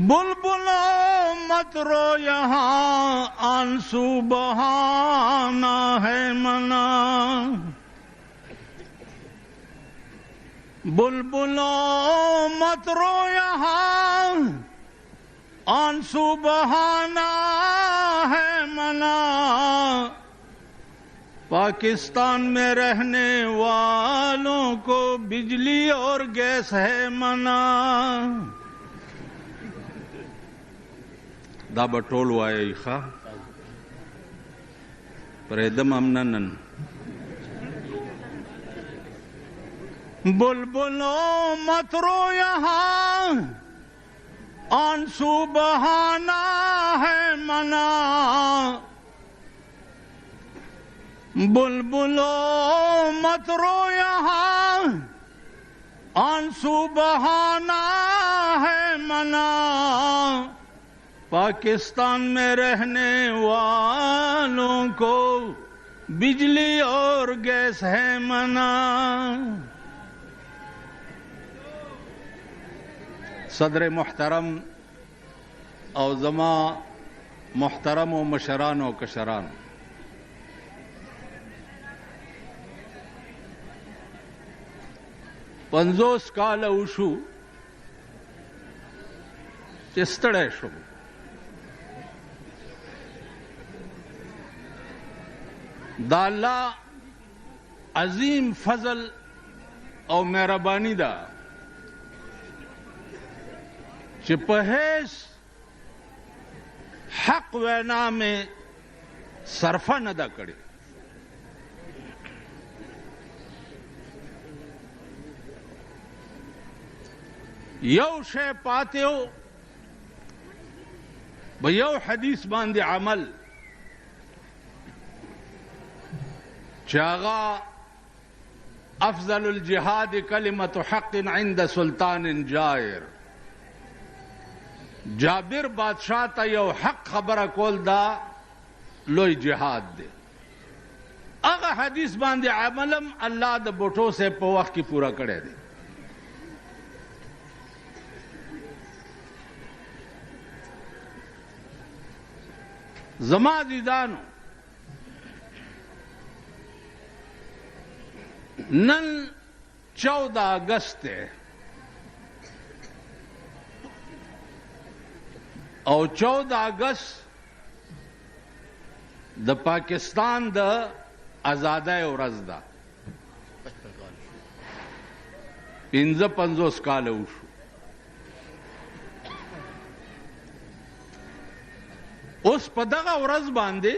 बुलबुलों मत रो यहाँ आंसू बहाना है मना। बुलबुलों मत रो यहाँ आंसू बहाना है मना। पाकिस्तान में रहने वालों को बिजली और गैस है मना। दा बटोल वाये खा पर एकदम अमनन। बुलबुलों मत रो यहाँ आंसू बहाना है मना। बुलबुलों मत रो यहाँ आंसू बहाना है मना। पाकिस्तान में रहने वालों को बिजली और गैस है मना। सदर मुहतरम और जमा मुहतरम व मशरान व कशरान, पंजोस काल उशु चिस्तड़े शुभ दाला अजीम फजल और मेहरबानी दा चिपहेस हक वैना में सरफा नदा करे। यौ शे पाते हो भयौ हदीस बांधे अमल चागा अफजलुल जिहाद कलिमतु हक़्क़िन इंद सुल्तान जायर। जाबिर बादशाह ता यो हक खबर कोल दा लोई जिहाद दे। अगर हदीस बांधे अमलम अल्लाह द बोटो से पवख की पूरा करे दे। जमा दीदानो नन 14 अगस्त है और 14 अगस्त द पाकिस्तान द आजादाई वरज़ दा 55 काल उशु। उस पदगा वरज़ बांधे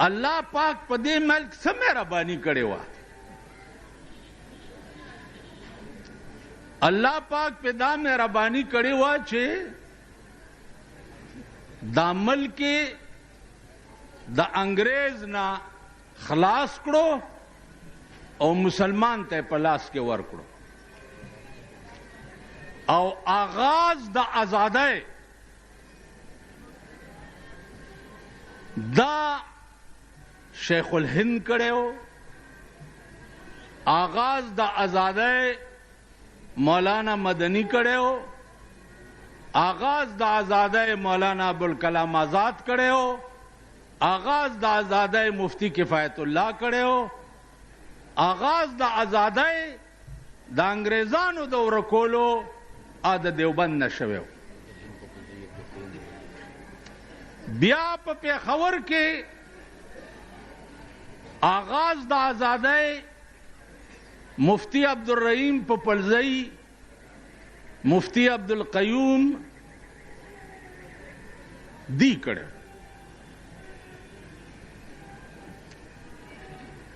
अल्लाह पाक पदे मल्क से मेहरबानी करे वा। अल्लाह पाक पेदा मेहरबानी करे वा चे दामल के द अंग्रेज ना खलास करो और मुसलमान ते पलास के वर करो और आगाज द आजादाई दा शेखुल हिंद करे हो। आगाज द आजादाई मौलाना मदनी करे हो। आगाज द आजादाई मौलाना अबुल कलाम आजाद करे हो। आगाज द आजादाई मुफ्ती किफायतुल्लाह करे हो। आगाज द आजादाई द अंग्रेजानो द रकोलो आद देवबंद नशवे हो। बिया पे खबर के आगाज द आजादाई मुफ्ती अब्दुल रहीम पपलजई मुफ्ती अब्दुल कयूम दी करे।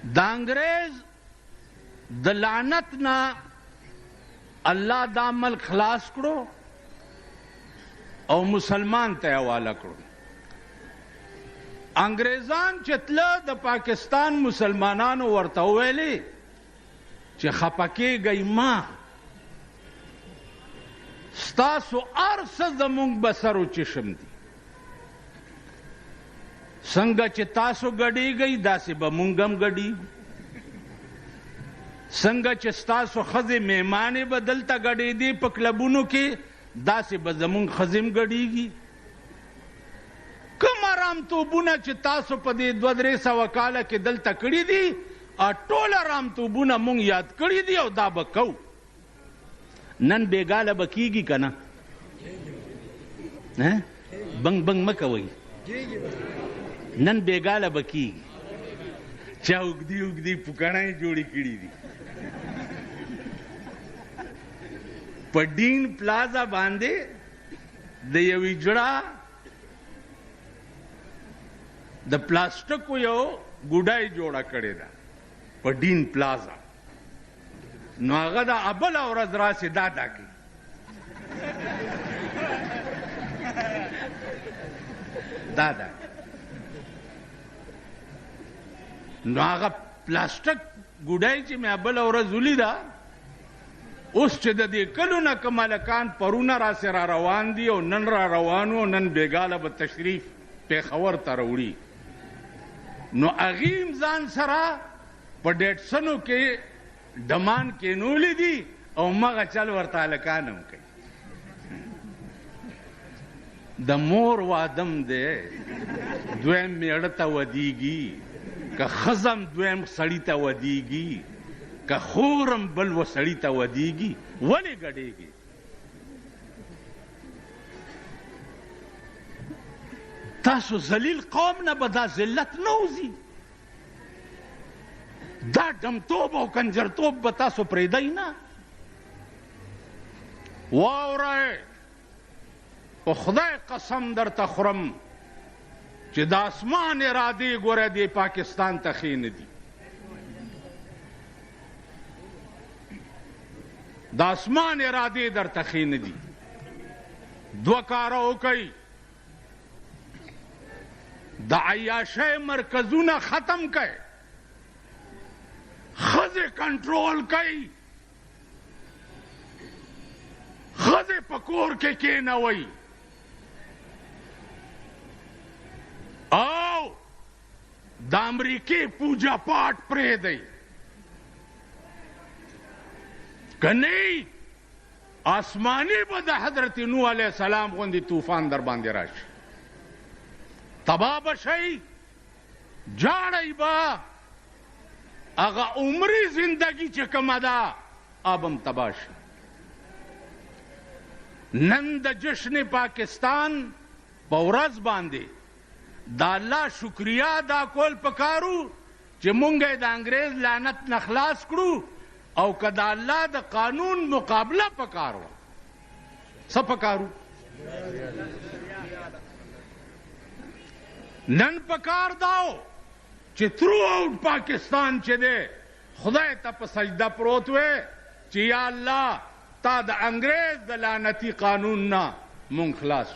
द अंग्रेज द लानत ना अल्लाह दामल खलास करो और मुसलमान ते हवाला करो। अंग्रेजान चितला द पाकिस्तान मुसलमानानो वर्ता वेले चे खपके गई मां स्तासो अर्स जमुंग बसरो चिशम दी संग चितासो गड़ी गई दासे बमुंगम गड़ी संग चिस्तासो खजे मेहमाने बदलता गड़ी दी पकलबुनो के داسې به زمونږ ښځې ګډېږي. کوم ارامتوبونه چې تاسو په دې 200-300 کاله کې دلته کړي دي ټول ارامتوبونه مونږ یاد کړي دي او دا به کوو. نن بېګاله به کېږي که نه؟ بنګ بنګ مه کوئ. نن بېګاله به کېږي. چا اوږدې اوږدې پوکڼۍ جوړې کړي دي. په ډین پلازا باندې د یوې جړه د پلاستیکو یو ګوډای جوړه کړې ده په ډین پلازا. نو هغه د بله ورځ راسې دا کوي. دا نو هغه پلاستیک ګوډای چې مې بله ورځ ولیده، اوس چې د دې کلو نه که ملکان پرونه راسې را روان دي او نن را روان و، نن بېګاله به تشریف پېښور ته راوړي، نو هغې هم ځان سره په ډیټسنو کې ډمان کېنولی دي او مغه چل ورته هلکان هم کوي. د مور وادم دی، دویم میړه ته ودیږي، که ښځم دویم سړي ته ودیږي، که خورم بل و سړي ته ودیږي. ولې ګډېږي؟ تاسو ذلیل قوم نه به دا ذلت نه وځي. دا ډمتوب او کنجرتوب به تاسو پرېږدئ نه. واورئ، په خدای قسم درته خورم چې د اسمان ارادې ګوره دې پاکستان ته ښې نه دي. د اسمان ارادې درته ښې نه دي. 2 کاره وکئ. د عیاشۍ مرکزونه ختم کئ، ښځې کنټرول کئ، ښځې په کور کې کېنوئ او د امریکې پوجا پاټ پرېږدئ. که نه آسماني به د حضرت نوح علیه السلام غوندې طوفان در باندې راشي، تباه به شئ، جاړئ به، هغه عمري زندگی چې کومه ده اب هم تباه شي. نن د جشن پاکستان په ورځ باندې د الله شکریا ادا کول پکارو چې مونږ یې د انګریز لعنت نه خلاص کړو، او که د الله د قانون مقابله پکار وه. څه پکارو؟ نن پکار داو چې تھرو آؤٹ پاکستان چې دی خدای ته په سجده پروت وی چې یا الله تا د انګریز د لعنتي قانون نه مونږ خلاص.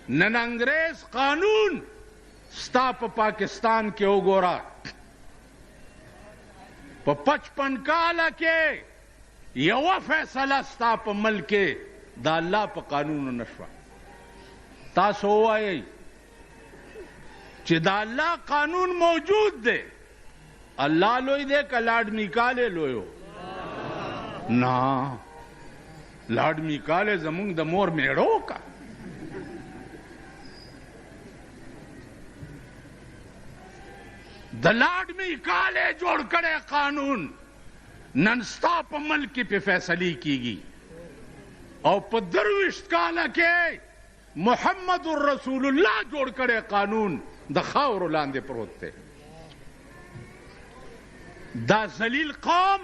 نن انګریز قانون ستا په پاکستان کې وګوره، په 55 کاله کې یوه فیصله ستا په ملک کې د الله په قانونو نه شوه. تاسو ووایئ چې د الله قانون موجود دی. الله لوی دی که لارډ میکالې لوی و؟ نه، لارډ میکالې زمونږ د مور میړه که. د لارډ میکالې جوړ کړی قانون نن ستا په ملک کې پې فیصلې کیږي، او په 23 کاله کې محمد رسول الله جوړ کړی قانون د خاورو لاندې پروت دی. دا ذلیل قوم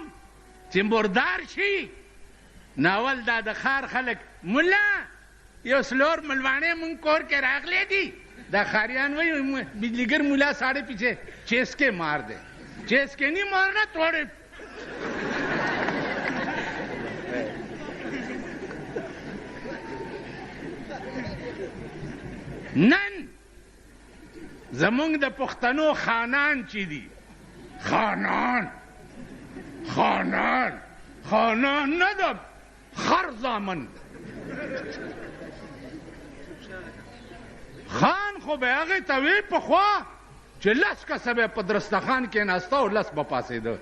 چې مردار شي، ناول دا د ښار خلک ملا یو سلور ملواڼې مونږ کور کې راغلی دي، دا ښاریان وایي بجلیګر ملا ساڑے پیچھے چیسکے مار دے. چیسکے نہیں مارنا، تھوڑے نن زمونږ د پښتنو خانان چې دي، خانان نه د خر زامن. خان خو به هغې ته وی پخوا چې 10 کسه به په درستخان کې ناسته او 10 به پاسېده.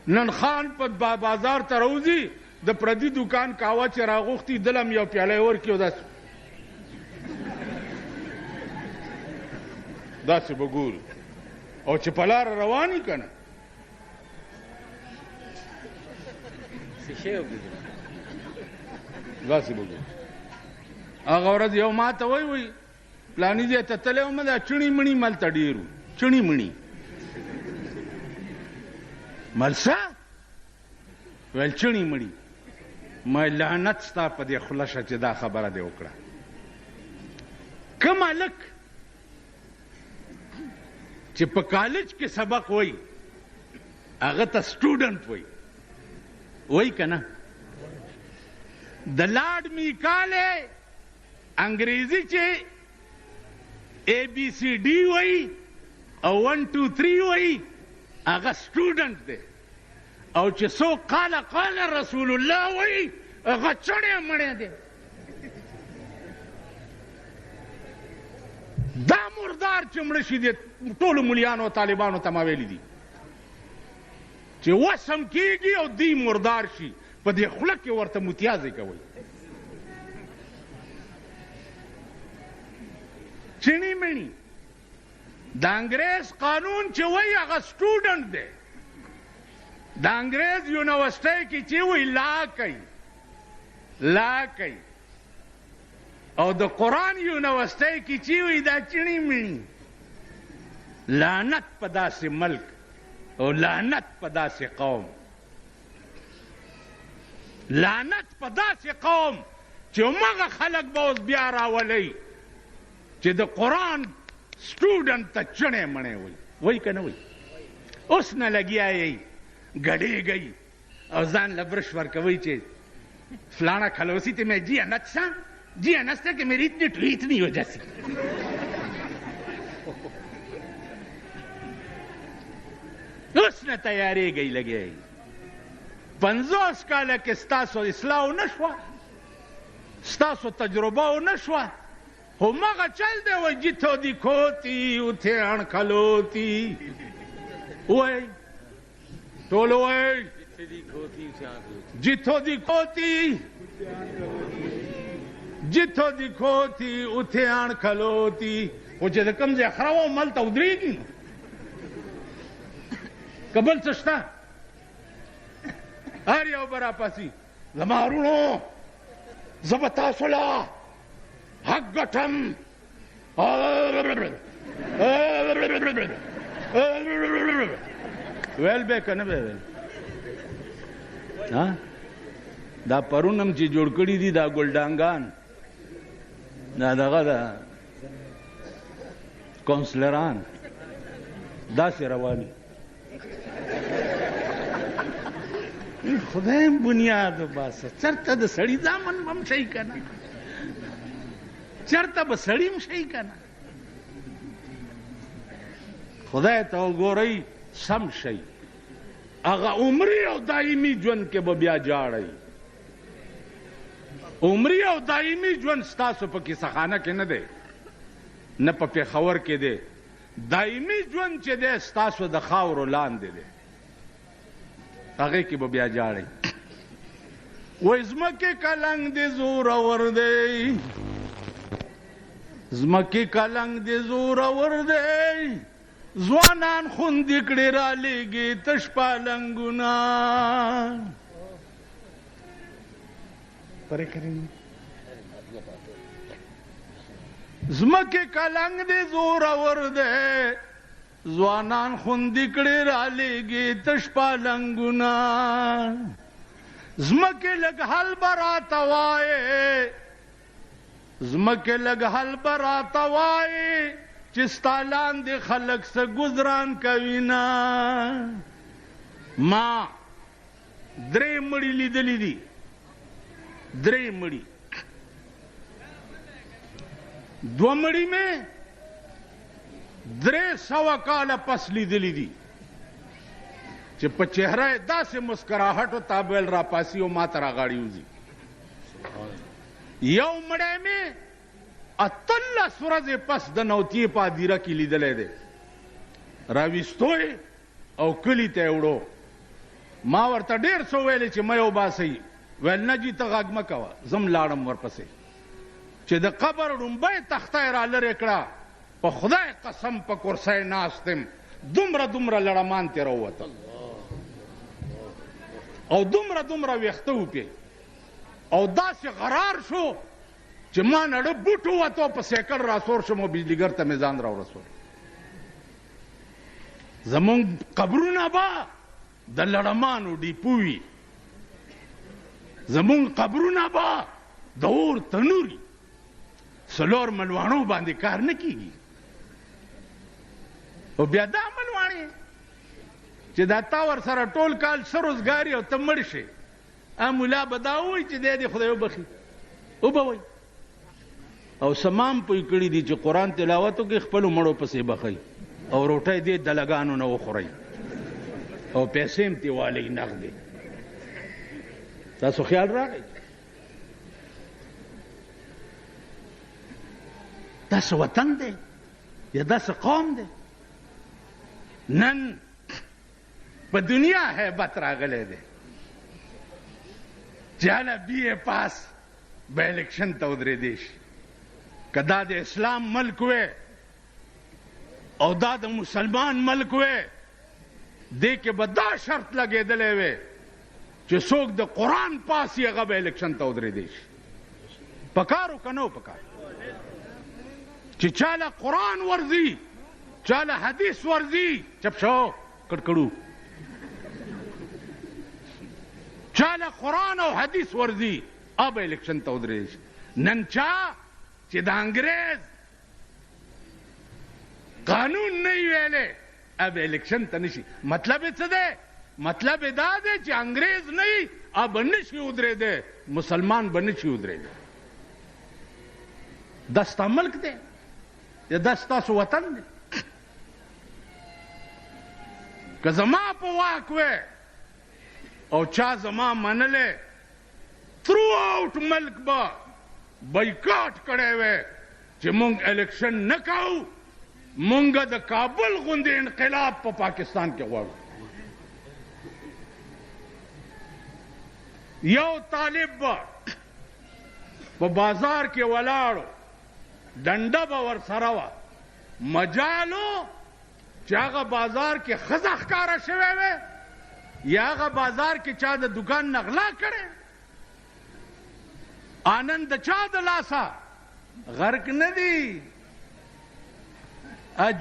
نن خان په بازار ته راوځي د پردي دکان کاوه چې راغوښتي دلم یو پیاله یې ورکړي او داسې به ګورو او چې په لاره روان یي که نه داسې به ګورو. هغه ورځ یو ما ته وایي پلاني ځای ته تللی وم دا چڼي مڼي ملته ډېر وو چڼي مڼي ملسه ویل چڼي مڼي ما لعنت ستا په دې خوله شه چې دا خبره دې وکړه. کوم هلک چې په کالج کې سبق وایي هغه ته سټوډنټ وایي که نه؟ د لارډ میکالې انګریزي چې ABCD وایي او 1 2 3 وایي هغه سټوډنټ دی او چې څوک قال رسول الله وایي هغه چڼی مڼی دی. دا مردار چې مړه شي دی ټولو ملیانو او طالبانو ته ما ویلي دي چې وسم کېږي او دی مردار شي په دې خوله کې ورته متیازې کوئ. چڼي مڼي د انګریز قانون چې وایي هغه سټوډنټ دی. د انګریز یونیورسټۍ کې چې وایي لا کوي او د قرآن یونیورسټۍ کې چې وایي دا چڼي مڼي. لعنت په داسې ملک او لعنت په داسې قوم، لعنت په داسې قوم چې همغه خلک به اوس بیا راولئ چې د قرآن سټوډنټ ته چڼی مڼی وایي که نه وایي؟ اوس نه لګیا یئ گڑیگئی اور ځان له برش ورکوئ چې فلانا کھلوسی تھی میں جی انت سا جی انت تھا کہ میری اتنی ٹویت نہیں ہو جیسی. اوس نه تیارېږئ لګیا 50 کاله کې ستاسو اصلاح ونه شوه ستاسو تجربه ونه شوه همغه چل دی وایي جتو دیکھوتی اتھے اڻکھلوتی وایي ټول وایي جتو دیکھوتی جتو دیکھوتی اتھے اڻکھلوتی. خو چې د کوم ځای خره وه هملته ودرېږي نو که بل څه شته هر یو به راپاسي زما وروڼو زه به تاسو له حق ګټم ویل به که نه به ویل. دا پرون هم چې جوړ کړي دي دا ګلډانګان دا دغه دا کونسلران داسې رواني خدایم بنیاد وباسه چېرته د سړي ځامن به هم شي که نه چېرته به سړي هم شي که نه خدای ته وګورئ سم شي هغه عمري او دایمي ژوند کې به بیا جاړئ. عمري او دایمي ژوند ستاسو په کیسهخانه کې نه دی نه په پېښور کې دی. دایمي ژوند چې دی ستاسو د خاورو لاندې دی هغې کې به بیا جاړئ. وایي ځمکې کلنګ دې زورور دی ځمکې کلنګ دې زورور دی ځوانان خوندې کړې رالیږي تش پالنګونه. ځمکې کلنګ دې زورور دی ځوانان خوندې کړې رالیږي تش پالنګونه. ځمکې لږ حل به راته وایې ځمکې لږ حل به راته وایې چې ستا لاندې خلک څه ګزران کوي نه. ما 3 مړي لیدلي دي 3 مړي 2 مړي مې 300 کاله پس لیدلي دي چې په چهره یې داسې مسکراهټ و تابل راپاسي او ما ته راغاړي وځي. یو مړی مې 18 ورځې پس د نوتیې په هدیره کې لیدلی دی راویستو او کلي ته یې وړو. ما ورته ډېر څه ویلې چې مه یې وباسئ ویل نه جي ته غږ مه کوه زم لاړم ورپسې چې د قبر ړومبی تخته یې را لرې کړه په خدای قسم په کرسی ناست یم دومره لړمان ترې راووتل او دومره ویښته وپې او داسې غرار شو چې ما نړه بوټ ووتو په سیکل راسور شم او بجلیګر ته مې ځان راورسول زمونږ قبرونه به د لړمانو ډیپو وي زمونږ قبرونه به د اور تنوري څلور ملواڼو باندې کار نه کیږي او بیا دا ملواڼې چې دا تا ورسره ټول کال ښه روزګار او ته مړ شې ملا به دا ووایي چې دی دې خدای وبخي وبه وایي او سمام پوی کړي دي چې قرآن تلاوت وکړي خپلو مړو پسې بخئ او روټۍ دې دلګانو نه وخورئ او پیسې هم ترې والئ نغدې تاسو خیال راغی داسې وطن دی یا داسې قوم دی نن په دنیا هیبت راغلی دی چې هله بی اے پاس به الیکشن ته ودرېدی شي که دا د اسلام ملک وی او دا د مسلمان ملک وی دې کې به دا شرط لګېدلی وی چې څوک د قرآن پاس یې هغه به الیکشن ته ودرېدی شي پکار و که نه و پکار چې چاله قرآن ورځي چاله حدیث ورځي چپ شو کړکړو چاله قرآن او حدیث ورځي اب الیکشن ته ودرېدی شي نن چا چې د انګریز قانون نه ویلې اب الیکشن ته نشي مطلب یې څه دی مطلب یې دا دی چې انګریز نه اب نشي ودرېدی مسلمان به نشي ودرېدی دا ستا ملک دی یا دا ستاسو وطن دی که زما په واک وی او چا زما منلې تھرو آؤٹ ملک به بایکاټ کړی وی چې مونږ الیکشن نه کوو مونږ د کابل غوندې انقلاب په پاکستان کې غواړو یو طالب به په بازار کې ولاړو ډنډه به ورسره وه مجالو چې هغه بازار کې ښځه ښکاره شوی وی یا هغه بازار کې چا د دکان نه غلا کړی آنند د چا د لاسه غرق نه دي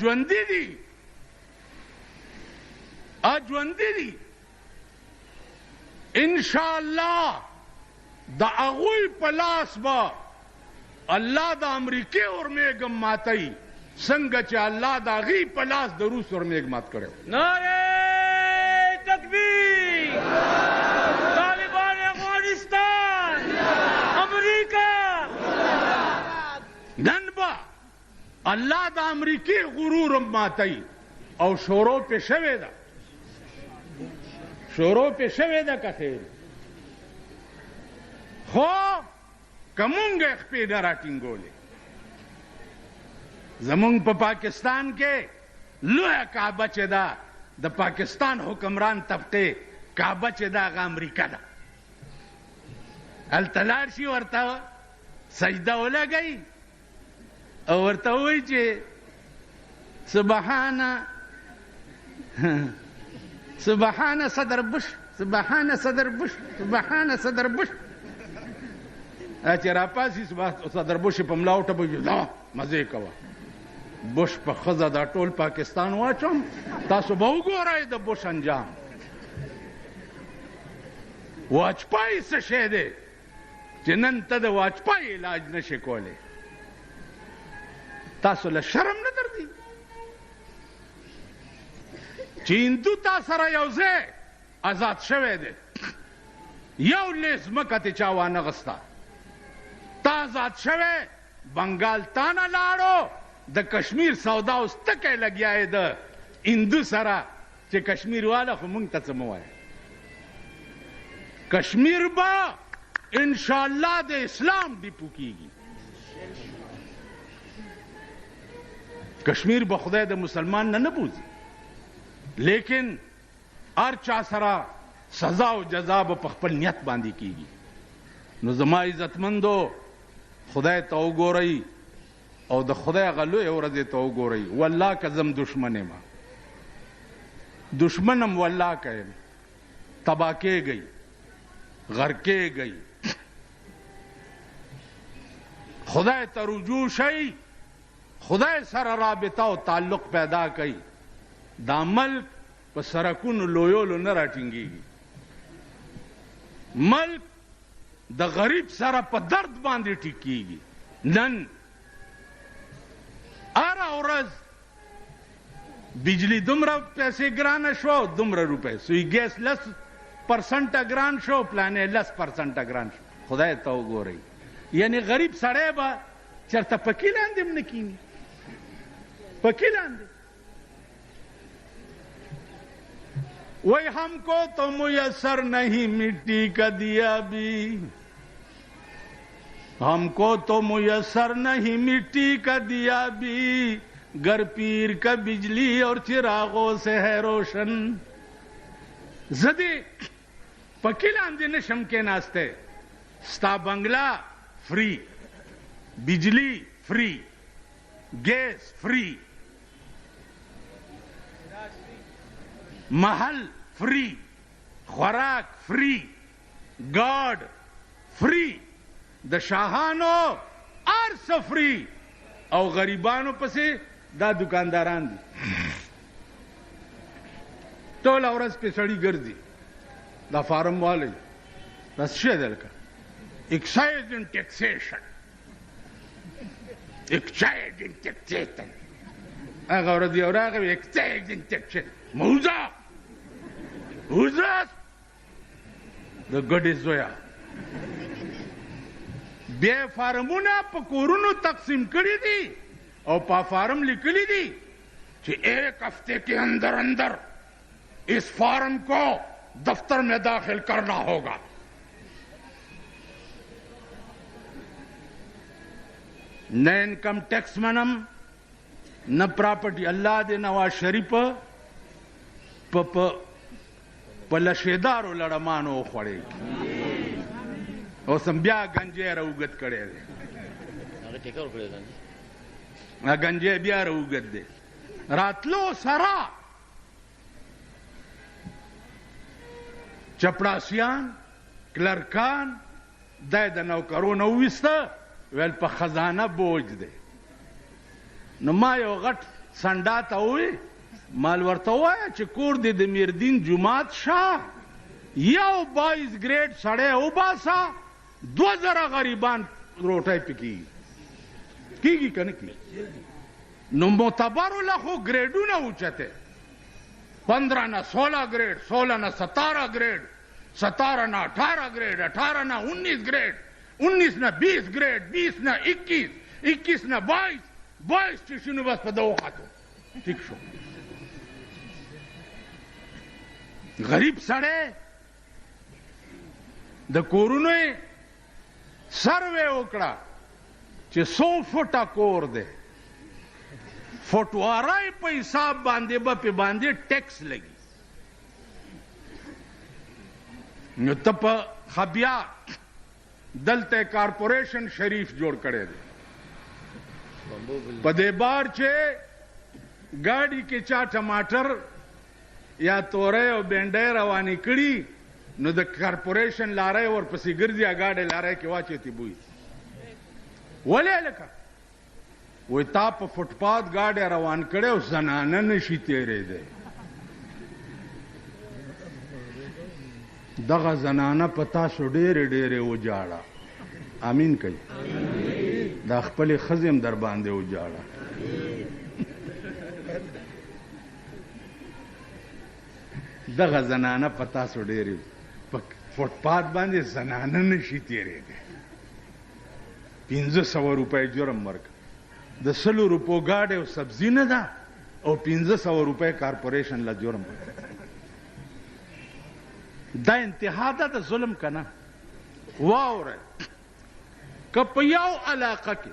ژوندي دي ژوندي دي انشاءالله د هغوی په لاس به الله د امریکې اورمیږم ماتوي څنګه چې الله د هغې په لاس د روس اورمیږ مات کړی نعرہ تکبیر طالبان افغانستان امریکا نن به الله د امریکې غرور ماتوي او شروع پې شوې ده شروع پې شوې ده که خیر خو که مونږ یې خپې نه راټینګولې زمونږ په پاکستان کې لویه کعبه چې ده د پاکستان حکمران طبقې کعبه چې ده هغه امریکا ده هلته لاړ شي ورته سجده ولګوي او ورته ووایي چې سبحان صدر بش سبحان صدر بش سبحان صدر بش چې راپاسي صدر بش په ملا وټپوي دا مزې کوه بش په ښځه دا ټول پاکستان واچوم تاسو به وګورئ د بش انجام واجپای څه شی دی چې نن ته د واجپای علاج نشې کولی تاسو له شرم نه درځي چې هندو تا سره یو ځای آزاد شوی دی یو لیز ځمکه تې چا وانغسته تا آزاد شوی بنګال تا نه لاړو د کشمیر سودا اوس ټکی لګیا یې د هندو سره چې کشمیر والا خو مونږ ته څه مه وایه کشمیر به انشاءالله د اسلام ډیپو کیږي کشمیر به خدای د مسلمان نه بوزي لیکن هر چا سره سزا او جزا به په خپل نیت باندې کیږي نو زما عزتمندو خدای ته وګورئ او د خدای هغه لویې ورځې ته وګورئ. والله که زم دشمن یم، دشمنم والله که یم، تباه کېږئ، غرقېږئ. خدای ته رجوع شئ، خدای سره رابطه او تعلق پیدا کړئ. دا ملک په سرکونو لویولو نه راټینګېږي. ملک د غریب سره په درد باندې ټیکېږي. نن هره ورځ بجلی دومره پیسې ګرانه شو، دومره روپۍ سوی ګیس 10% ګران شو، پلانې 10% ګران شو. خدای ته وګورئ. یعنی غریب سړی به چېرته پکې لاندې هم نه کیني، پکې لاندې. وہی ہم کو تو میسر نہیں مٹی کا دیا بھی، ہم کو تو میسر نہیں مٹی کا دیا بھی، گر پیر کا بجلی اور چراغوں سے ہے روشن. زدی پکې لاندې نشم کېناستی. ستا بنگلا فری، بجلی فری، گیس فری، محل فری، خوراک فری، گارد فری، د شاهانو ارس فری، او غریبانو پسې دا دکانداران دي. ټوله ورځ پې سړي ګرځي، دا فارم والی دا څه شی دی لکه ایکسایز اینڈ ټیکسیشن، ایکسایز اینڈ ټیکسیشن. هغه ورځ یو راغی ایکسایز اینڈ ټیکسیشن موزه د ګډې زویه. بیا فارمونه په کورونو تقسیم کړي دي او په فارم لیکلي دي چې 1 ہفتے کے اندر اندر اس فارم کو دفتر میں داخل کرنا ہوگا. نہ انکم ٹیکس منم، نہ پراپرٹی. الله دې نواز شریف په لشیدارو لړمانو وخوړی، اوس هم بیا گنجی راوګد کړی دی. گنجی بیا راوګد دی. راتلو سره چپړاسیان، کلرکان دی د نوکرونه وویسته، ویل په خزانه بوج دی. نو ما یو غټ سنډا ته ووی، مال ورته ووایه چې کور دې د میردین جومات شه، یو 22 ګریډ سړی وباسه، 2000 غریبان روټۍ پې کېږي. کېږي که نه کېږي؟ نو معتبرو له خو ګریډونه اوچته، 15 نه 16 ګریډ، 16 نه 17 ګریډ، 17 نه 18 ګریډ، 18 نه 19 ګریډ، 19 نه 20 ګریډ، 20 نه 21، 21 نه 22، 22 چې شنو بس په دغو خطو ټیک شو. غریب سړی د کورونو یې سروې وکړه چې 100 فوټه کور دی، فوټوارۍ په حساب باندې به پې باندې ټیکس لګي. نو ته په خبیا دلته کارپوریشن شریف جوړ کړی دی. په دې بار چې ګاډي کې چا ټماټر یا تورې او بینډۍ روانې کړي، نو د کارپوریشن لارۍ ورپسې ګرځي، ګاډۍ لارۍ کې واچوي بوی. ولې لکه وایي تا په فوټپات ګاډی روان کړی او زنانه نشي تېرېدی. دغه زنانه په تاسو ډېرې ډېرې وجاړه. امین کوي. دا خپلې ښځې هم در باندې وجاړه. دغه زنانه په تاسو ډېرې په فوټپات باندې زنانه نشي تېرېدی. 500 روپۍ جرم ورکړه. د 100 روپو ګاډی او سبزي نه ده او 500 روپۍ کارپوریشن له جرم. دا انتها ده د ظلم که نه؟ واورئ، که په یو علاقه کې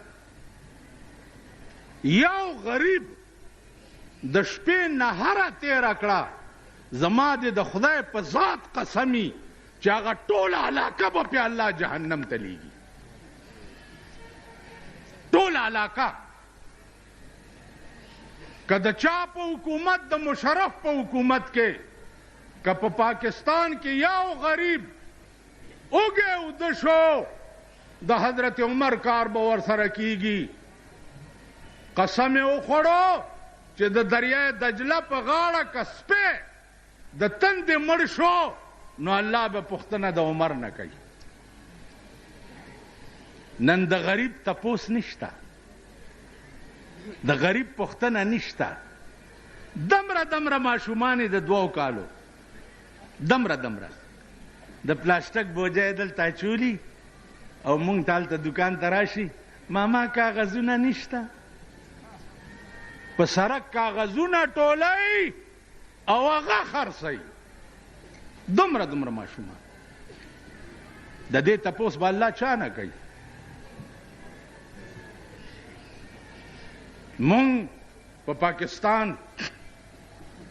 یو غریب د شپې نهره تېره کړه، زما دې د خدای په ذات قسمي چې هغه ټوله علاقه به په الله جهنم ته لیږي. ټوله علاقه که د چا په حکومت د مشرف په حکومت کې که په پاکستان کې یو غریب اوږې اوده شو د حضرت عمر کار به ورسره کیږي. قسم یې وخوړو چې د دریای دجله په غاړه که سپی د تندې مړ شو نو الله به پوښتنه د عمر نه کوي. نن د غریب تپوس نشته، د غریب پوښتنه نشته. دمره دمره ماشومان د 2 کالو دمره د پلاستیک بوجه دلته اچولي او مونږ ته هلته دکان ته راشي ماما کاغذونه نشته، په سړک کاغذونه ټولوي او هغه خرڅوي. دومره ماشومان د دې تپوس به الله چا نه کوي. مونږ په پاکستان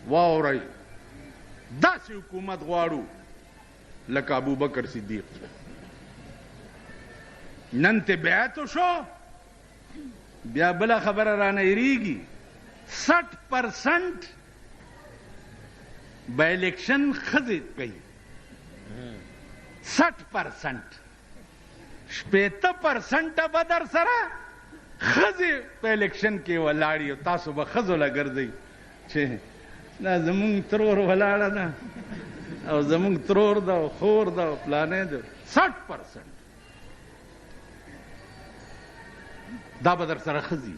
واورئ داسې حکومت غواړو لکه ابوبکر صدیق. نن ته بیعت شو بیا بله خبره رانه هېرېږي. 60% به الیکشن ښځې کوي، 60%. 80% به در سره ښځې په الیکشن کې ولاړې او تاسو به ښځو له ګرځئ چې دا زمونږ ترور ولاړه ده او زمونږ ترور ده او خور ده او پلانې ده. 60% دا به در سره ښځې.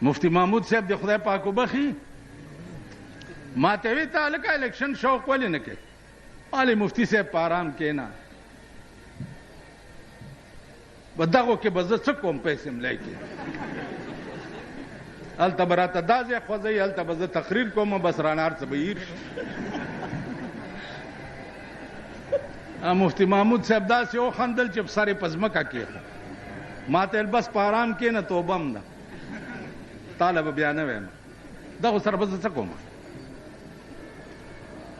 مفتی محمود صاحب د خدای پاک وبخي ما ته وی ته هلکه الیکشن شوق ولې نه کوې؟ والې مفتی صاحب په ارام کښېنه، په دغو کې به زه څه کوم پیسې ملای کې هلته به راته دا ځای خوځوي، هلته به زه تقریر کوم بس رانه هر څه به هیر شي. مفتی محمود صاحب داسې وخندل چې سر یې په ځمکه کېښود. ما ته بس په ارام کښېنه توبه م ده تاله به بیا نه وایم، دغو سره به زه څه کوم؟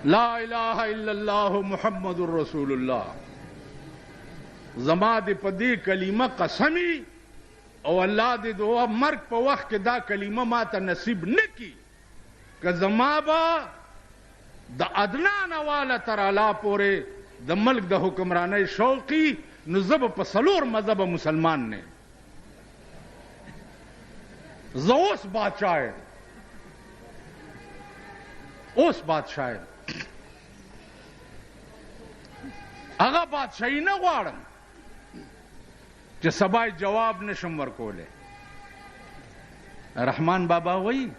لا اله الا الله محمد رسول الله. زما دې په دې کلمه قسمی او الله دې د مرګ په وخت کې دا کلمه ما ته نصیب نه کي که زما به د ادنان واله تر اعلی پورې د ملک د حکمرانۍ شوقي نو زه به په 4 مذهبه مسلمان نه یم. زه اوس بادشاه یم، اوس بادشاه یم. هغه بادشاهي نه غواړم چې سبا جواب نشم ورکولی. رحمان بابا وایي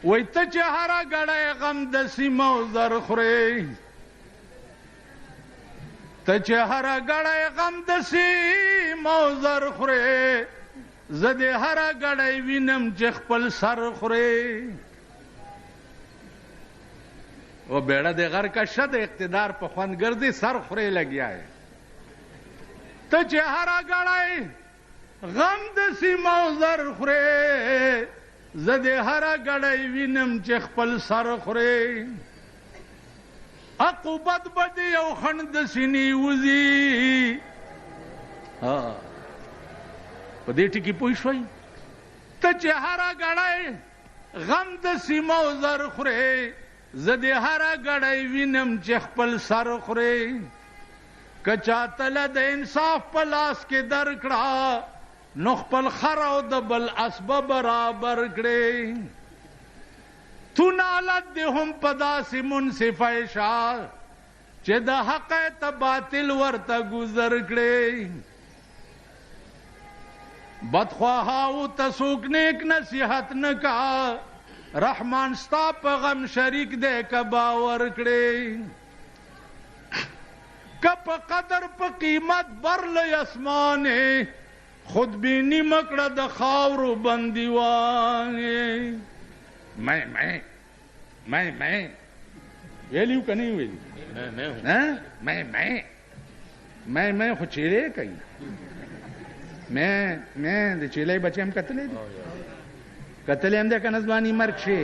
وایي ته چې هره ګړی غم د سیمه او زر خورې، ته چې هره ګړی غم د سیمه او زر خورې، زه دې هره ګړی وینم چې خپل سر خورې. و بیڑا دے غر کا شد اقتدار په خوند ګرځي سر خورې لګیا ہے. ته چې هره ګړی غم د سیمه او زر خورې، زه دې هره ګړی وینم چې خپل سر خورې. عقوبت به دې یو خڼ د سینې وځي. په دې ټکي پوه شوئ؟ ته چې هره ګړی غم د سیمه او زر خورې، زه دې هره ګړی وینم چې خپل سر خورې. که چا تله د انصاف په لاس کې درکړه نو خپل خر او د بل اسبه برابر کړې. تو نالت دې هم په داسې منصفه شه چې د حق ته باطل ورته گذر کړې. بدخواهاو ته څوک نیک نصیحت نه کا، رحمان ستا په غم شریک دی که باور کړې. که په قدر په قیمت برلې اسمانې، خودبیني مکړه د خاورو بندیوانې. میں ویلیو که نه ویلی؟ میں خو چیرې کوي. میں د چیلې بچې هم کتلی دي کتل هم ده کنه ځواني مرګ شي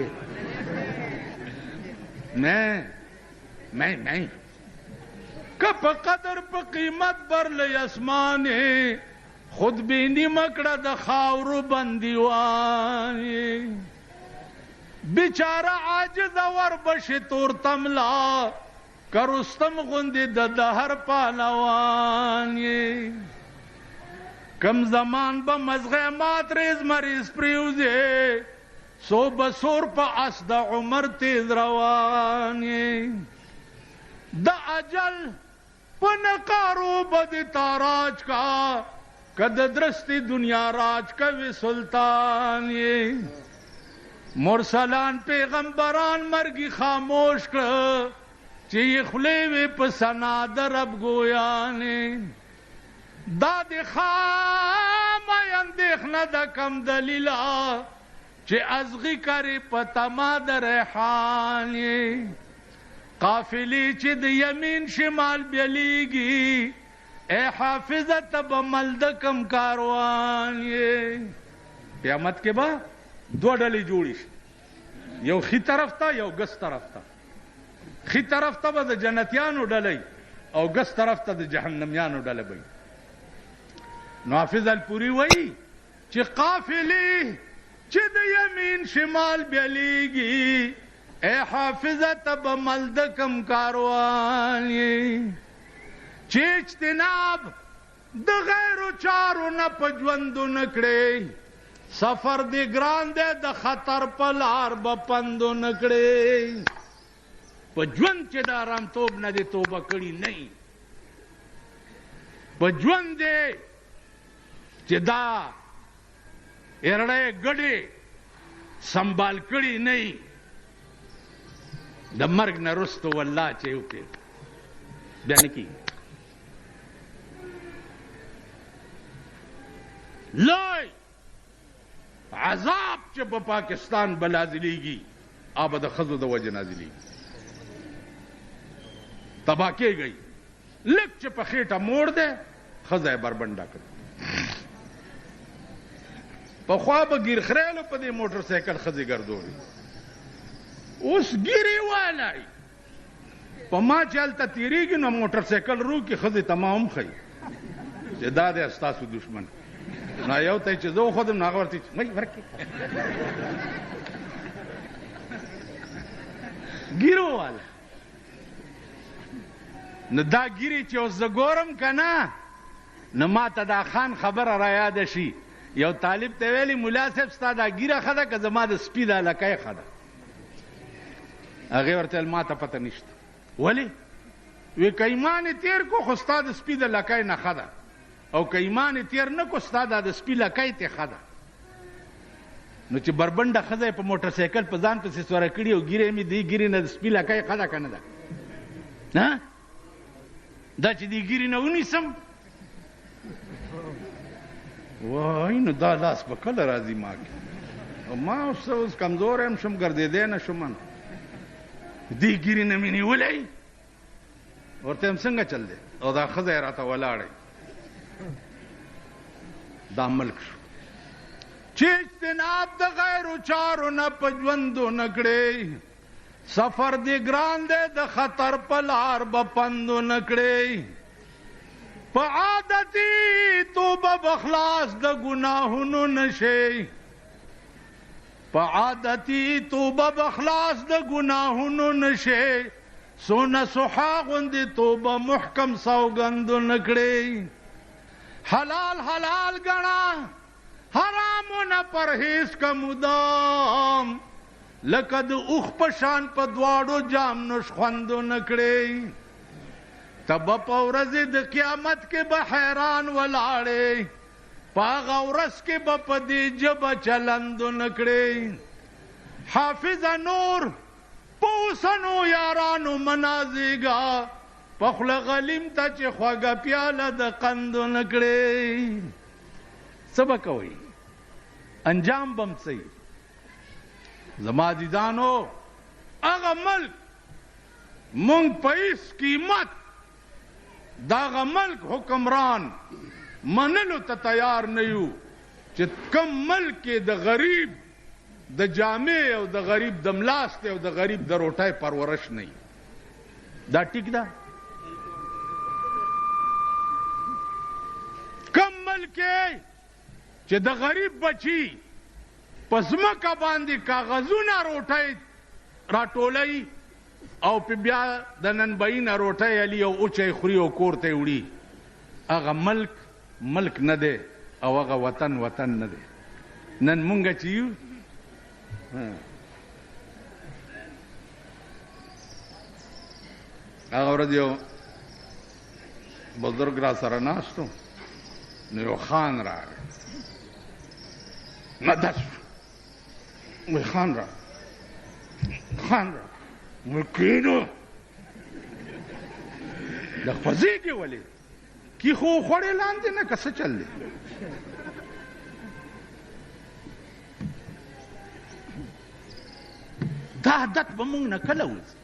میں که په قدر په قیمت برلی اسمانې خود بینی مکړه د خاورو بندیوانې بیچاره عاجز وربشي تور تملا که رستم غوندې د دهر پهلوان کم زمان به مزغه مات ریز مریض پریوزې سو بسور په اس د عمر تیز روان د اجل په نقارو بد تاراج کا کد درستی دنیا راج کوي سلطان مرسلان پیغمبران مرگی خاموش کړه چې خولې وې په سنا د رب ګویانې دا د خامه اندېښنه د کم دلیله چې ازغی کری په تما د ریحان قافلی چې د یمین شمال بیلیږي اے حافظه تب ملد کم کاروان قیامت کې با دو ډلې جوړی شي یو خي طرف ته یو ګس طرف ته خي طرف ته به د جنتیانو ډلې او ګس طرف ته د جهنميانو ډلې وي نو حافظ الپوری وایي چې قافلی چې د یمین شمال بیلیږي اے حافظه تب ملد کم کاروان چې اجتناب د غیرو چارو نه په ژوندو نه کړې سفر دی ګران دی د خطر په لار به پندو نه کړې په ژوند چې د ارامتوب نه دې توبه کړې نه په ژوند دی چې دا ارړې ګډې سنبال کړې نه د مرګ نه رستو والله چې وکړي بیا نه کېږي لوی عذاب چې په پاکستان به نازلېږي هغه د ښځو د وجې نازلېږي تباه کېږي لږ چې په خېټه موړ دی ښځه یې بربنډه کړه پخوا به ګیرخریلو په دې موټر سایکل ښځې ګرځولې اوس ګیرې والی په ما چې هلته تېرېږي نو موټر سایکل روکي ښځې ته ما هم ښیي چې دا دی ستاسو دشمن نو یو ته چې زه وښودم نو هغه ورته مې ورکې ګیرو والا نو دا ګیرې چې اوس زه ګورم که نه نو ما ته دا خان خبره را یاده شي یو طالب ته ویلي ملا صاحب ستا دا ګیره ښه ده که زما د سپي دا لکۍ ښه ده هغې ورته ویل ما ته پته نشته ولې وی که ایمان یې تېر کو خو ستا د سپي د لکۍ نه ښه ده او که ایمان یې تېر نه کو ستا دا د سپي لکۍ ته ښه ده نو چې بربنډه ښځه یې په موټر سایکل په ځان پسې سوره کړي او ګیرې مې دې ګیرې نه د سپي لکۍ ښه ده که نه ده دا چې دې ګیرې نه ونیسم وای نو دا لاس به کله راځي ما کې او ما اوس کمزوری هم شم ګرځېدی نه شم دې ګیرې نه مې نیولی ورته یم څنګه چل دی او دا ښځه یې راته ولاړی دا ملک شو چې اجتناب د غیرو چارو نه په ژوندو نه کړې سفر دی ګران دی د خطر په لار به پندو نه کړې په عادتي توبه به خلاص د ګناهونو نه شي په عادتي توبه به خلاص د ګناهونو نه شي سونه سوحا غوندې توبه محکم سوګندو نه کړې حلال حلال ګڼه حرامونه پرهیز که مدام لکه د اوښ په شان په دواړو جام نوش خوندو نه کړې ته به په ورځې د قیامت کې به حیران ولاړې په هغه ورځ کې به په دې ژبه چلندو نه کړې حافظه نور په اوسنو یارانو منازېږه په خوله غلیم ته چې خوږه پیاله د قندو نه کړې څه به کوئ انجام به م څه زما عزیزانو هغه ملک مونږ په هېڅ قیمت دغه ملک حکمران منلو ته تیار نه یو چې کم ملک کې د غریب د جامع او د غریب د ملاست او د غریب د روټۍ پرورش نه دا ټیک ده؟ کم ملک چې د غریب بچی په ځمکه باندې کاغذونه روټۍ راټولوي او په بیا د ننبعي نه روټۍ علي او اوچی خوري او کور ته یې وړي، هغه ملک نه دی او هغه وطن نه دی. نن مونږ چې یو هغه ورځ یو بزرګ را سره ناست و، نو یو خان راغی، نه داس وی خان را وی کینو د خوځېږي ولې کی خو خوړې لاندې نه که څه چل دی؟ دا عادت به مونږ نه کله وځي،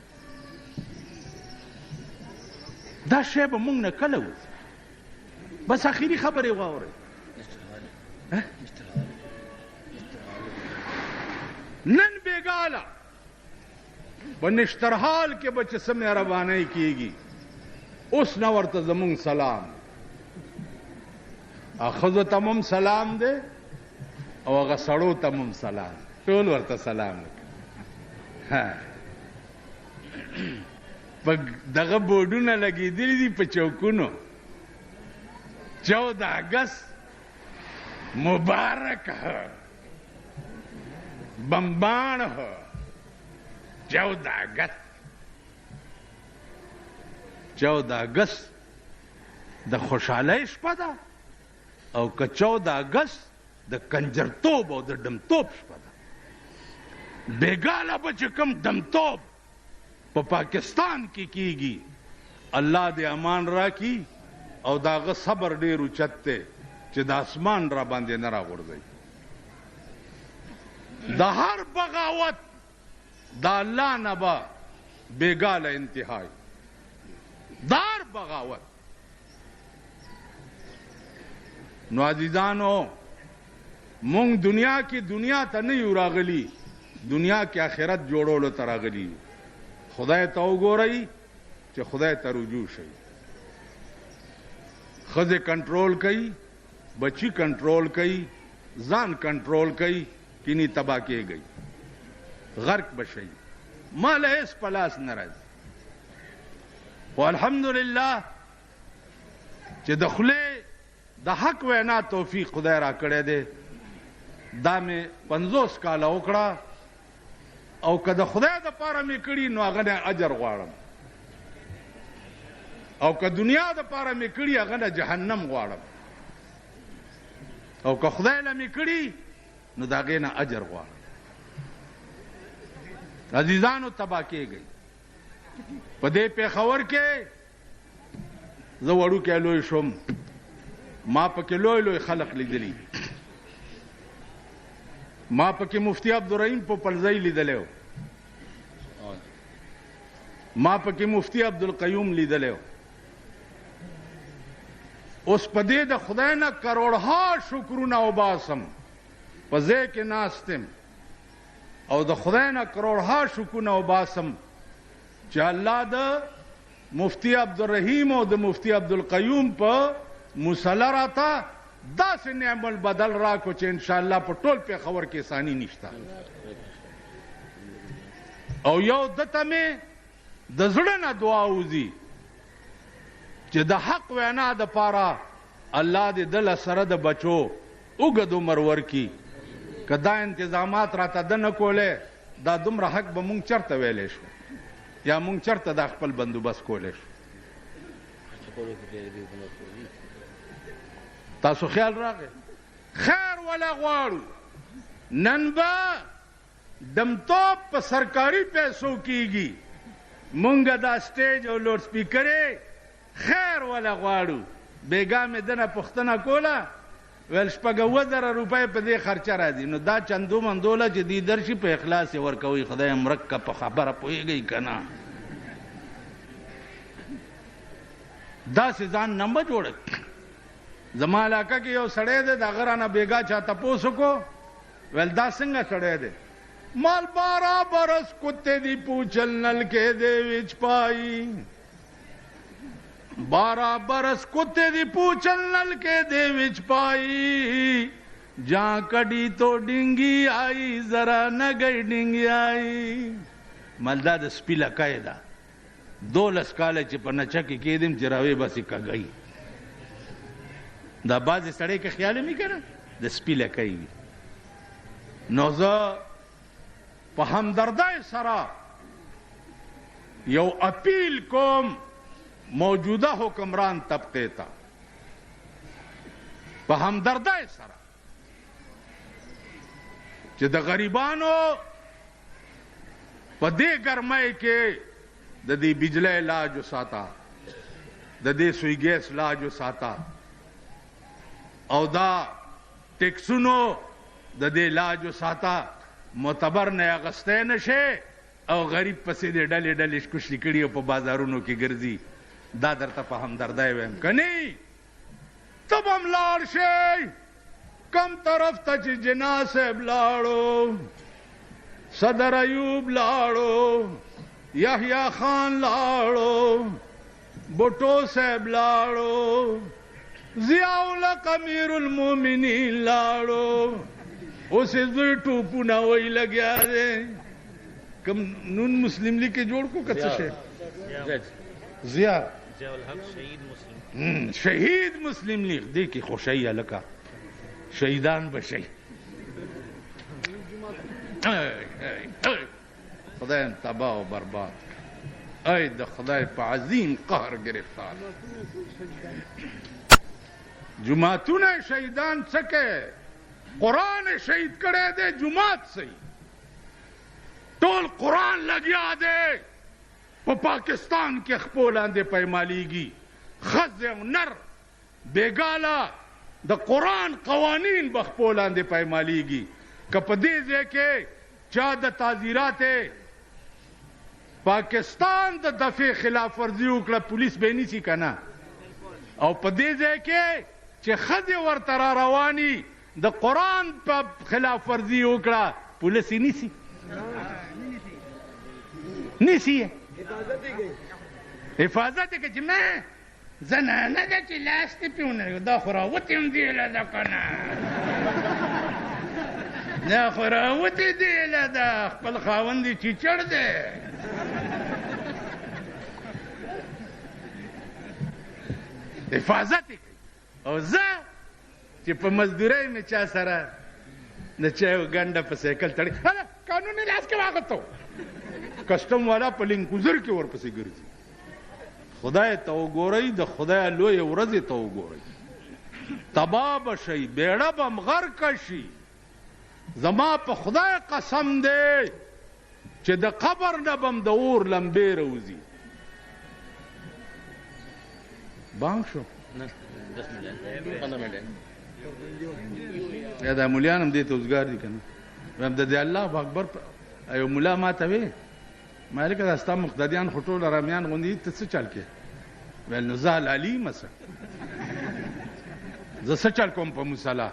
دا شی به مونږ نه کله وځي. بس اخري خبرې واورئ. نن بیګاله په نشترحال کې به چې څه مهربانۍ کېږي، اوس نه ورته زمونږ سلام، ښځو ته هم سلام دی او هغه سړو ته هم سلام، ټول ورته سلام وکړي. په دغه بورډونه لګېدلي دي په چوکونو، 14 اگست مبارک ہے، بمبان ہے 14 اگست د خوشحالۍ شپه ده او که 14 اگست د کنجرتوب او د ډمتوب شپه ده. بیګاله به چې کوم دمتوب په پاکستان کې کیږي، الله دې امان راکړي او د هغه صبر ډېر اوچت دی چې د اسمان را باندې نه راغورځوي. د هر بغاوت د الله نه به بیګاله انتهای، د هر بغاوت. نو عزیزانو، مونږ دنیا کې دنیا ته نه یو راغلي، دنیا کې آخرت جوړولو ته راغلي یو. خدای ته وګورئ چې خدای ته رجوع شئ. ښځې کنټرول کوي، بچی کنټرول کوي، ځان کنټرول کوي، کینی تباہ کېږئ، غرق بشئ، ماله هېڅ په لاس نه راځي. خو الحمدلله چې د خولې د حق وینا توفیق خدای را کړی دی. دا مې 50 کاله وکړه او که د خدای دپاره مې کړي نو هغه نه اجر غواړم، او که دنیا دپاره مې کړي هغه نه جهنم غواړم، او که خدای له مې کړي نو د هغې نه اجر غواړم. عزیزانو، تباه کېږئ. په دې پېښور کې زه وړوکی لوی شوم، ما پکې لوی خلق لیدلی. ما پکې مفتی عبدالرحیم پوپلزی لیدلی و، ما پکې مفتی عبدالقیوم لیدلی و. اوس په دې د خدای نه کروڑها شکرونه وباسم، په ځای کې ناست یم او د خدای نه کروڑها شکرونه وباسم چې الله د مفتی عبدالرحیم او د مفتی عبدالقیوم په مصلی راته داسې نعم البدل راکو چې انشاءالله په ټول پېښور کې ثاني نشته. او یو دته مې د زړه نه دعا وځي چې د حق وینا دپاره الله دې دله سره د بچو اوږد عمر ورکړي. که دا انتظامات راته ده نه کولی، دا دومره حق به مونږ چېرته ویلی شو یا مونږ چېرته دا خپل بندوبست کولی شو. تاسو خیال راغی؟ خیر ولا غواړو. نن به دمتوب په سرکاري پیسو کیږي، مونږ دا سټیج او لوډ سپیکرې خیر ولا غواړو. بیګا مې دنه پوښتنه کوله، ویل 2,000 روپۍ په دې خرچه راځي. نو دا چندو مندوله چې دی درشي په اخلاص یې ورکوئ. خدای مرکه په خبره پوهېږئ که نه؟ داسې ځان نه به جوړه. زما علاقه کې یو سړی دی، د هغه رانه بیګا چا تپوس وکړو، ویل دا څنګه سړی دی؟ مال 12 برس کتے دی پوچھل نلکے دے وچ پائی 12 برس کتے دی پوچھل نلکے دے وچ پائی جہاں کڑی تو ڈنگی آئی ذرا نہ گئی ڈنگی آئی مالدا د سپیلا قاعده 12 کاله چې په نچکه کېدم چې راوي بسې کګي دا بعضې سړی که خیال مې کنه د سپي لکۍ وي نو زه په همدردۍ سره یو اپیل کوم موجوده حکمران طبقې ته په همدردۍ سره چې د غریبانو په دې ګرمۍ کې د دې بجلی علاج وساته د دې سوی ګیس علاج وساته او دا ټیکسونو د دې علاج وساته معتبر نه اغستی نشي او غریب پسې د ډلې ډلې شکوشلي کړي او په بازارونو کې ګرځي دا درته په همدردۍ وایم که نه ته به هم لاړ شئ کم طرف ته چې جناح صاحب لاړو صدر ایوب لاړو یحیی خان لاړو بوټو صاحب لاړو ضیاء الحق امیر المومنین لاړو اوس یې زوی ټوپونه وی لګیا دی کم نون مسلم لیگ کې جوړ کو که څه شی ضیاء الحق شهید مسلم لیگ دی کې خوشی هلکه شهیدان به شي خدای تباه و برباد ای د خدای په عظیم قهر گرفتار جماعتونه شهیدان څکه قرآن شهید کړی دی جماعت صحیح ټول قرآن لګیا دی په پاکستان کې خپو لاندې پیمالیږي ښځې او نر بېګاله د قرآن قوانین به خپو لاندې پیمالیږي که په دې ځای کې چا د تعزیرات پاکستان د دفع خلاف ورزي وکړه پولیس به نیسي که نه او په دې ځای کې چې ښځې ورته را رواني د قرآن په خلاف ورزي وکړه پولیس یې نیسي نیسي یې حفاظت یې که چې مه زنانه ده چې لاس دې پې ونه دا خو راوتې هم دیله ده که نه دا خو راوتې دیله ده خپل خاوند یې چیچړ دی حفاظت یې کوي او زه چې په مزدورۍ مې چا سره د چایو ګنډه په سایکل تړي قانون یې لاس کې واخیستو کسټم والا په لینکوزر کې ورپسې ګرځي خدای ته وګورئ د خدای لویې ورځې ته وګورئ تباه به شئ بیړه به م غرقه شي زما په خدای قسم دی چې د قبر نه به م د اور لمبې راوځي بانک شو یا دا مولیان هم دې ته اوزګار دي که نه وایم د دې الله اکبر یو ملا ما ته وې ما لکه دا ستا مقتدیان خو ټول ارامیان غوندې ته څه چل کې ویل نو زه حلالي مسه زه څه چل کوم په مصله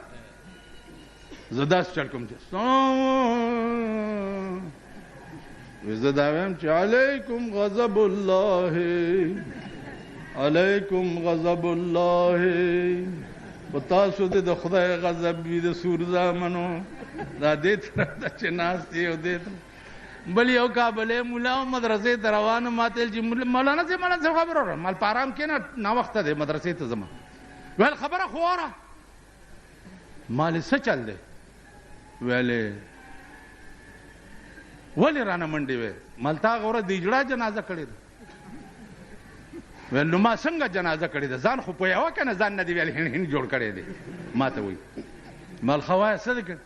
زه داسې چل کوم چې زه دا وایم چې علیکم غضب الله علیکم غضب الله په تاسو د خدای غضب وي د سور زامنو دا دې طرف ته چې ناست دی او دې بل یو کابلی مولا مدرسې ته روانه ما ته ویل چې مولانا صاحب مولانا صاحب خبره وکړه مال په ارام کښېنه ناوخته دی مدرسې ته ځمه ویل خبره خو واره مال څه چل دی ویلې ولې رانه منډې وې مال تا هغه ورځ د اجړا جنازه کړې ده ویل نو ما څنګه جنازه کړې ده ځان خو پوهېوه که نه ځان نه دې ویل هین هین جوړ کړی دی ما ته وایي مال ښه وایه څه دې کړ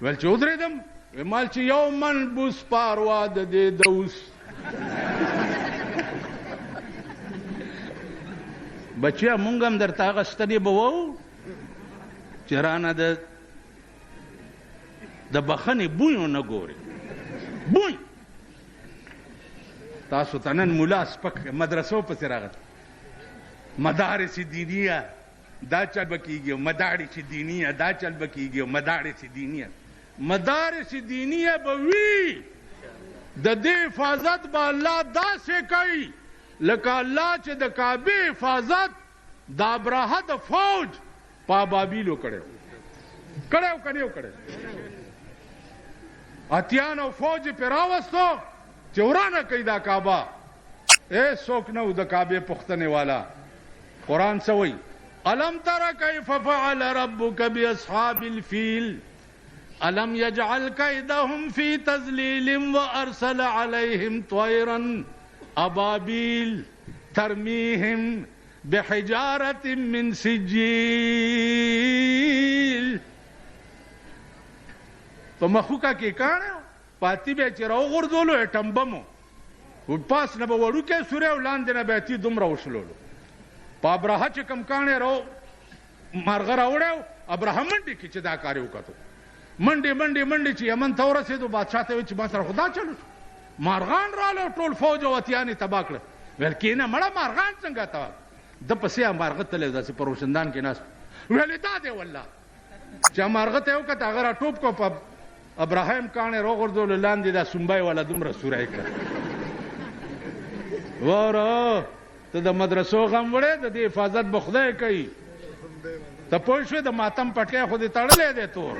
ویل چې ودرېدم مال چې یو من بوس پاروا د دې دوس بچیا مونږ هم درته هغه ستنې به وو چې رانه د بخښنې بوی ونه ګورې بوی تاسو ته نن ملا سپک مدرسو پسې راغلی مدارس دینیه دا چل به کېږي او مدارس دینیه دا چل به کېږي او مدارس دینیه مدارس دینیه به وي، د دې حفاظت به الله داسې کوي لکه الله چې د کعبې حفاظت د ابرهه د فوج په ابابیلو کړی که نه کړی؟ اتیانو فوج یې پرې راوستو چې ورانه کوي دا کعبه. څوک نه و د کعبې پوښتنې والا. قرآن څه وایي؟ الم تر کیف فعل ربک باصحاب الفیل الم یجعل کیدهم فی تضلیل وارسل علیهم طیرا ابابیل ترمیهم بحجارة من سجیل. په مخوکه کې کاڼه پاتې به چې راوغورځولو اټم بمو پاس نه به وړوکی سورې او لاندې نه به یې دومره وشلولو. په ابرهه چې کوم کاڼې مارغه راوړی ابرهه منډې کې چې دا کار یې وکړو، منډې چې یمن ته ورسېدو بادشاه ته ویل چې ما سره خو دا چلو مارغان راغلو ټول فوج او اتیان یې تباه کړل. ویل کېنه مړه مارغان څنګه تباه د پسې مارغه تللی داسې په روشندان کې ناست. ویلې دا دی والله چې مارغه ته یې وکړه هغه راټوپ کړو په ابراهیم کاڼې راوغورځولو لاندې دا سنبی والا دومره سوری کړه. واره ته د مدرسو غم وړې د دې حفاظت به خدای کوي. ته پوه شوې د ماتم پټکی خو دې تړلی دی تور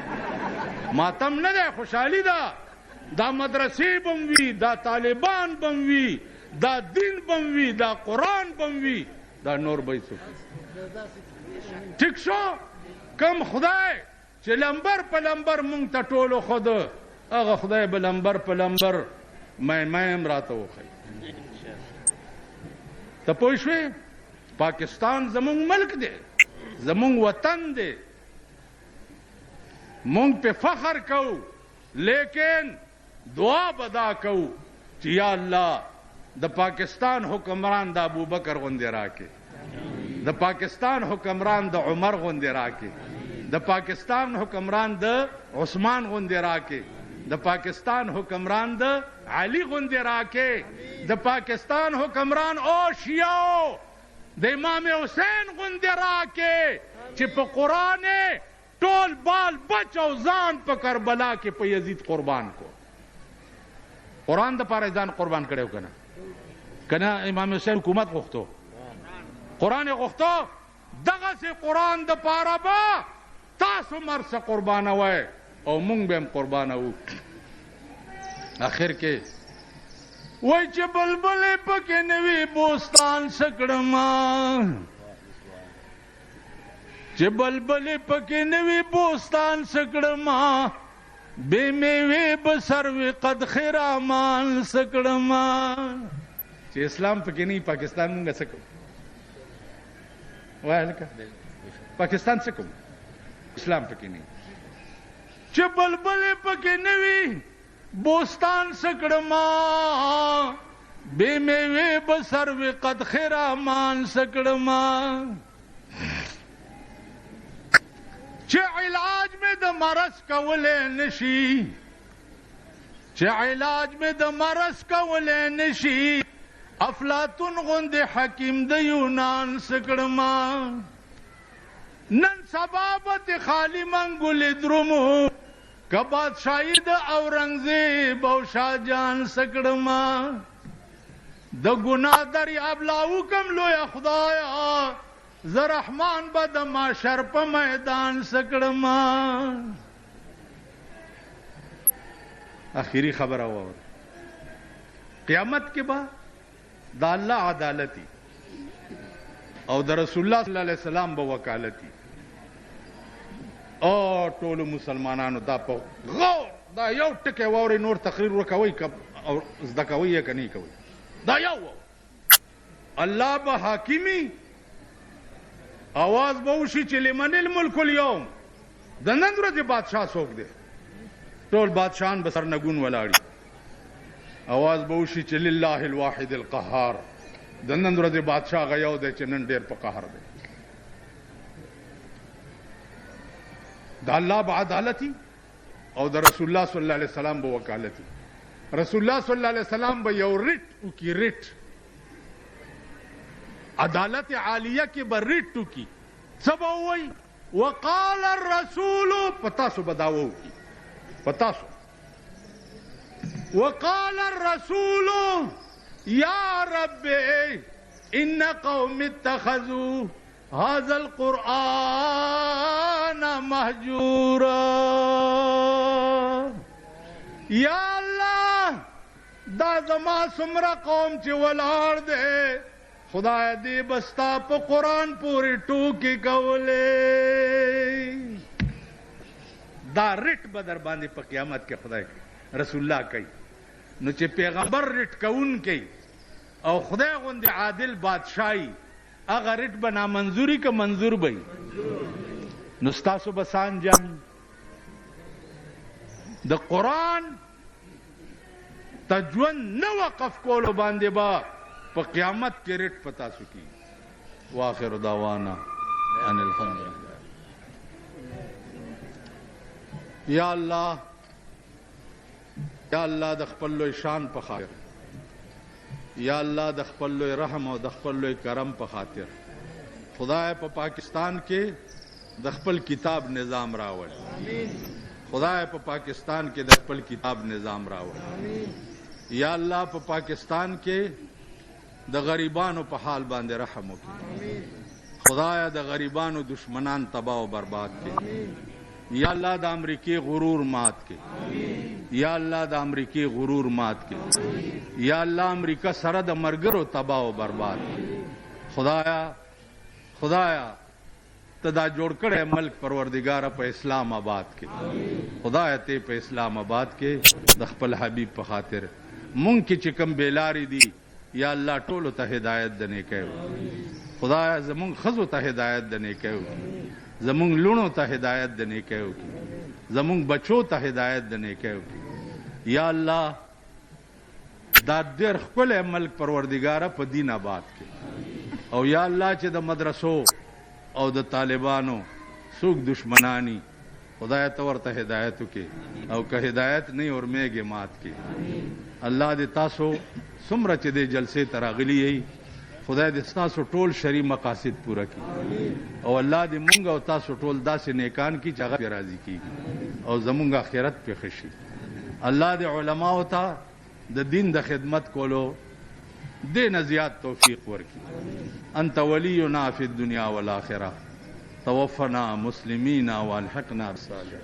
ماتم نه دی خوشحالي ده. دا مدرسې بم وي، دا طالبان بم وي، دا دین بم وي، دا قرآن بم وي، دا نور به څوک. ټیک شو کم خدای چې لمبر په لمبر مونږ ته ټولو خود هغه خدای به لمبر په لمبر میم راته وښیي. ته پوه شوې پاکستان زمونږ ملک دی، زمونږ وطن دی، مونږ پې فخر کوو، لیکن دعا به دا کوو چې یا الله د پاکستان حکمران د ابوبکر غوندې راکې، د پاکستان حکمران د عمر غوندې راکې، د پاکستان حکمران د عثمان غوندې راکې، د پاکستان حکمران د علي غوندې راکې، د پاکستان حکمران او شیعو د امام حسین غوندې راکې چې په قرآن ټول بال بچ او ځان په کربلا کې په یزید قربان کو. قرآن د پاره ځان قربان کړو کنه امام حسین حکومت غوښتو، قرآن غوښتو، دغسې قرآن د پاره به تاسو مرسه قربانوئ او مونږ به هم قربانوو. اخر کې وای چې بلبلې پکې نوي بوستان سکړما، چې بلبلې پکې نوي بوستان سکړما، بے میوے بسروي قد خرامان سکړما. چې اسلام پکې نه پاکستان مونږ څه کوو؟ وای هلکه پاکستان څه کوو؟ اسلام پکې نه. چې بلبلې پکې نوي بوستان سکړما، بے میوے بسروي قد خرامان سکړما. چې علاج میں د مرض کولې نشي، چې علاج میں د مرض کولې نشي، افلاطون غوندې حکیم د یونان سکړما. نن سبا به خالی منګولې درومو که بادشاهي د اورنګزیب او شاهجان سکړما. د ګناه دریاب لاو کم لویه خدایا، زه رحمان به د معشر په میدان سکړما. آخري خبره واوره، قیامت کې به د الله عدالتي او د رسول الله صلی الله علیه وسلم به وکالتي او ټولو مسلمانانو دا په غور دا یو ټکی واورئ، نور تقریر وکوئ او زده کوئ یې که نه کوئ، دا یو الله به حاکمي آواز به وشي چې لمن الملک اليوم، د نن ورځې بادشاه څوک دی؟ ټول بادشاهان به سرنګون ولاړي. آواز به وشي چې لله الواحد القهار، د نن ورځې بادشاه هغه یو دی چې نن ډېر په قهر دی. د الله به عدالتي او د رسول الله صلی الله علیه وسلم به وکالتي. رسول الله صلی الله علیه وسلم به یو ریټ وکړي، ریټ عدالت عالیه کې به ریټ وکړي. څه به ووایي؟ وقال الرسول، په تاسو به دعوه وکړي पता सो वक़ाल अर्रसूल या रब्बे इन्न कौमी इत्तखज़ू हाज़ल कुरआन महजूरा। या अल्लाह दा ज़मा सुमरा कौम च वलाड़ दे खुदाए दे बस्ता प कुरान पूरी टूकी कवले दा रिट बदर बांधे प क़यामत के खुदा के रसूलुल्लाह कई नु चे पैगंबर रिट कउन कई और खुदा गुंद आदिल बादशाही अगर रिट बना मंजूरी का मंजूर बई नुस्तासु बसान जम द कुरान तजवन न वक़फ कोलो बांधे बा प क़यामत के रिट पता सुकी। वाखिर दावाना अनिल हम्दुलिल्लाह। या अल्लाह द खपल लोई शान प खातिर, या अल्लाह द खपल लोई रहम और द खपल लोई करम प खातिर खुदाए प पाकिस्तान के द खपल किताब निज़ाम रावल। खुदाए प पाकिस्तान के द खपल किताब निज़ाम रावल। या अल्लाह प पाकिस्तान के द गरीबानो प हाल बांधे रहम की। खुदाया द गरीबानो दुश्मनान तबाह बर्बाद के। या अल्लाह द अमरीकी गुरूर मात के। या अल्लाह द अमरीकी गुरूर मात के। या अल्लाह अमरीका सरद मरगरो तबाह बर्बाद के। खुदाया तदा जोड़ कड़े मल्क परवरदिगार प इस्लामाबाद के। खुदाया ते प इस्लामाबाद के दखपल हबीब प खातिर मुंग की चिकम बेलारी दी। या अल्लाह टोलो ता हिदायत दने कहो। खुदाया जमुंग खजो ता हिदायत दने कहो। जमुंग लुणो ता हिदायत दने कहो। जमुंग बचो ता हिदायत दने कहो। या अल्लाह दा देर खपल मल्क परवरदिगार प दीन आबाद के। और या अल्लाह चे द मदरसो और द तालिबानो सुख दुश्मनानी खुदाया तवर ता हिदायत के और का हिदायत नहीं और मेगे मात के। अल्लाह दे तासो सुमरा चे दे जलसे तरागली यही खुदा दे तासो टोल शरी मकासिद पूरा की। और अल्लाह दे मुंगा और तासो टोल दा से नेकान की जगह पे राजी की और जमुंगा खैरत पे खुशी। अल्लाह दे उलमा होता द दिन द खिदमत कोलो दे नजियात तौफीक वर्की। अंत वलीयुना फि दुनिया वल आखिरा तवफ़ना मुस्लिमीना वअल्हिक़ना बिस्सालिहीन।